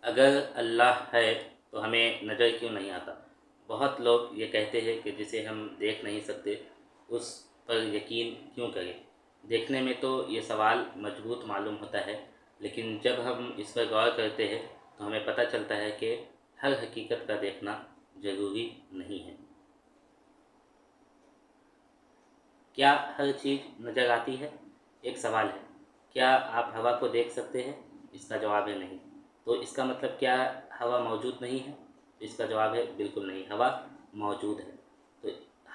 اگر اللہ ہے تو ہمیں نظر کیوں نہیں آتا؟ بہت لوگ یہ کہتے ہیں کہ جسے ہم دیکھ نہیں سکتے اس پر یقین کیوں کریں؟ دیکھنے میں تو یہ سوال مضبوط معلوم ہوتا ہے، لیکن جب ہم اس پر غور کرتے ہیں تو ہمیں پتہ چلتا ہے کہ ہر حقیقت کا دیکھنا ضروری نہیں ہے۔ کیا ہر چیز نظر آتی ہے؟ ایک سوال ہے۔ کیا آپ ہوا کو دیکھ سکتے ہیں؟ اس کا جواب ہے نہیں۔ تو اس کا مطلب کیا ہوا موجود نہیں ہے؟ اس کا جواب ہے بالکل نہیں، ہوا موجود ہے۔ تو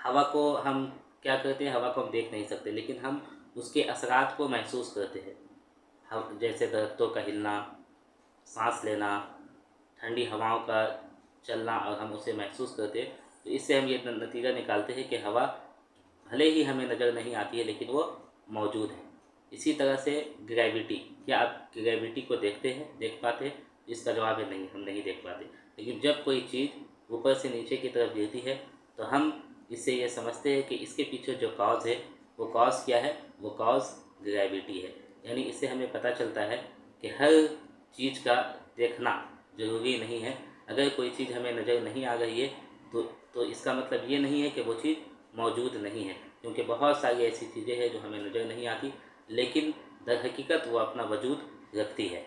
ہوا کو ہم کیا کرتے ہیں؟ ہوا کو ہم دیکھ نہیں سکتے، لیکن ہم اس کے اثرات کو محسوس کرتے ہیں، جیسے درختوں کا ہلنا، سانس لینا، ٹھنڈی ہواؤں کا چلنا، اور ہم اسے محسوس کرتے ہیں۔ تو اس سے ہم یہ نتیجہ نکالتے ہیں کہ ہوا بھلے ہی ہمیں نظر نہیں آتی ہے لیکن وہ موجود ہے۔ اسی طرح سے گریویٹی، کیا آپ گریویٹی کو دیکھتے ہیں، دیکھ پاتے ہیں؟ اس کا جواب ہے نہیں، ہم نہیں دیکھ پاتے۔ لیکن جب کوئی چیز اوپر سے نیچے کی طرف گرتی ہے تو ہم اس سے یہ سمجھتے ہیں کہ اس کے پیچھے جو کاز ہے وہ کاز کیا ہے؟ وہ کاز گریویٹی ہے۔ یعنی اس سے ہمیں پتہ چلتا ہے کہ ہر چیز کا دیکھنا ضروری نہیں ہے۔ اگر کوئی چیز ہمیں نظر نہیں آ رہی ہے تو اس کا مطلب یہ نہیں ہے کہ وہ چیز موجود نہیں ہے، کیونکہ بہت ساری ایسی چیزیں ہیں جو ہمیں نظر نہیں آتی لیکن در حقیقت وہ اپنا وجود رکھتی ہے۔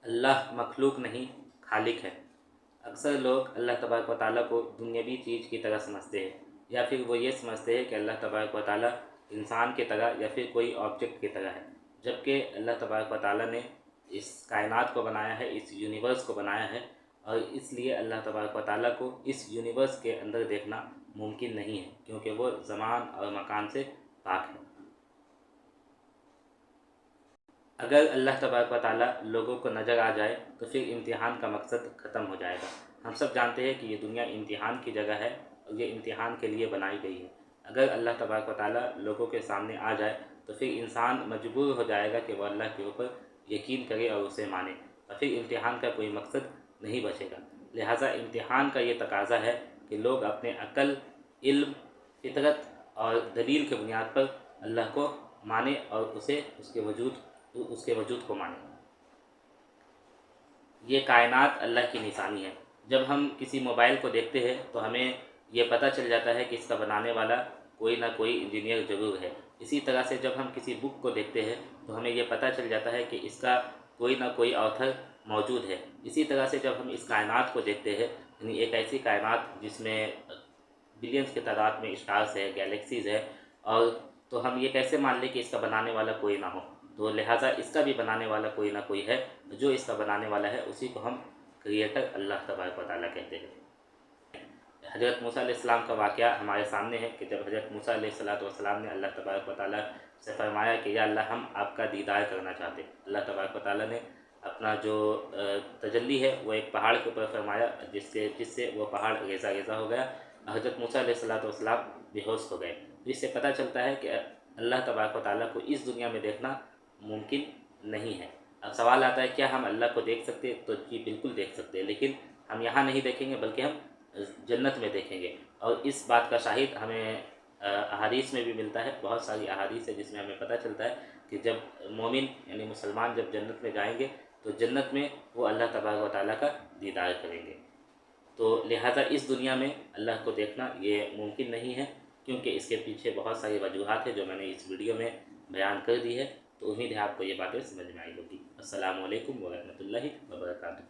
اللہ مخلوق نہیں، خالق ہے۔ اکثر لوگ اللہ تبارک و تعالیٰ کو دنیاوی چیز کی طرح سمجھتے ہیں، یا پھر وہ یہ سمجھتے ہیں کہ اللہ تبارک و تعالیٰ انسان کی طرح یا پھر کوئی آبجیکٹ کی طرح ہے، جبکہ اللہ تبارک و تعالیٰ نے اس کائنات کو بنایا ہے، اس یونیورس کو بنایا ہے، اور اس لیے اللہ تبارک و تعالیٰ کو اس یونیورس کے اندر دیکھنا ممکن نہیں ہے، کیونکہ وہ زمان اور مکان سے پاک ہے۔ اگر اللہ تبارک و تعالیٰ لوگوں کو نظر آ جائے تو پھر امتحان کا مقصد ختم ہو جائے گا۔ ہم سب جانتے ہیں کہ یہ دنیا امتحان کی جگہ ہے اور یہ امتحان کے لیے بنائی گئی ہے۔ اگر اللہ تبارک و تعالیٰ لوگوں کے سامنے آ جائے تو پھر انسان مجبور ہو جائے گا کہ وہ اللہ کے اوپر یقین کرے اور اسے مانے، اور پھر امتحان کا کوئی مقصد نہیں بچے گا۔ لہٰذا امتحان کا یہ تقاضا ہے کہ لوگ اپنے عقل، علم، فطرت اور دلیل کے بنیاد پر اللہ کو مانیں اور اس کے وجود کو مانیں۔ یہ کائنات اللہ کی نشانی ہے۔ جب ہم کسی موبائل کو دیکھتے ہیں تو ہمیں یہ پتہ چل جاتا ہے کہ اس کا بنانے والا کوئی نہ کوئی انجینئر ضرور ہے۔ اسی طرح سے جب ہم کسی بک کو دیکھتے ہیں تو ہمیں یہ پتہ چل جاتا ہے کہ اس کا کوئی نہ کوئی آتھر موجود ہے۔ اسی طرح سے جب ہم اس کائنات کو دیکھتے ہیں، یعنی ایک ایسی کائنات جس میں بلینس کی تعداد میں اسٹارز ہے، گیلیکسیز ہے، اور تو ہم یہ کیسے مان لیں کہ اس کا بنانے والا کوئی نہ ہو؟ تو لہٰذا اس کا بھی بنانے والا کوئی نہ کوئی ہے، جو اس کا بنانے والا ہے اسی کو ہم کریٹر اللہ تبارک و تعالیٰ کہتے ہیں۔ حضرت موسیٰ علیہ السلام کا واقعہ ہمارے سامنے ہے کہ جب حضرت موسیٰ علیہ السلام نے اللہ تبارک و تعالیٰ سے فرمایا کہ یا اللہ ہم آپ کا دیدار کرنا چاہتے ہیں، اللہ تبارک و تعالیٰ نے اپنا جو تجلی ہے وہ ایک پہاڑ کے اوپر فرمایا، جس سے وہ پہاڑ ریزہ ریزہ ہو گیا، حضرت موسیٰ علیہ السلام بے ہوش ہو گئے۔ جس سے پتہ چلتا ہے کہ اللہ تبارک و تعالیٰ کو اس دنیا میں دیکھنا ممکن نہیں ہے۔ اب سوال آتا ہے کیا ہم اللہ کو دیکھ سکتے ہیں؟ تو جی بالکل دیکھ سکتے ہیں، لیکن ہم یہاں نہیں دیکھیں گے بلکہ ہم جنت میں دیکھیں گے۔ اور اس بات کا شاہد ہمیں احادیث میں بھی ملتا ہے، بہت ساری احادیث ہے جس میں ہمیں پتہ چلتا ہے کہ جب مومن یعنی مسلمان جب جنت میں جائیں گے تو جنت میں وہ اللہ تبارک و تعالیٰ کا دیدار کریں گے۔ تو لہٰذا اس دنیا میں اللہ کو دیکھنا یہ ممکن نہیں ہے، کیونکہ اس کے پیچھے بہت ساری وجوہات ہیں جو میں نے اس ویڈیو میں بیان کر دی ہے۔ تو امید ہے آپ کو یہ باتیں سمجھ میں آئی ہوگی۔ السلام علیکم ورحمۃ اللہ وبرکاتہ۔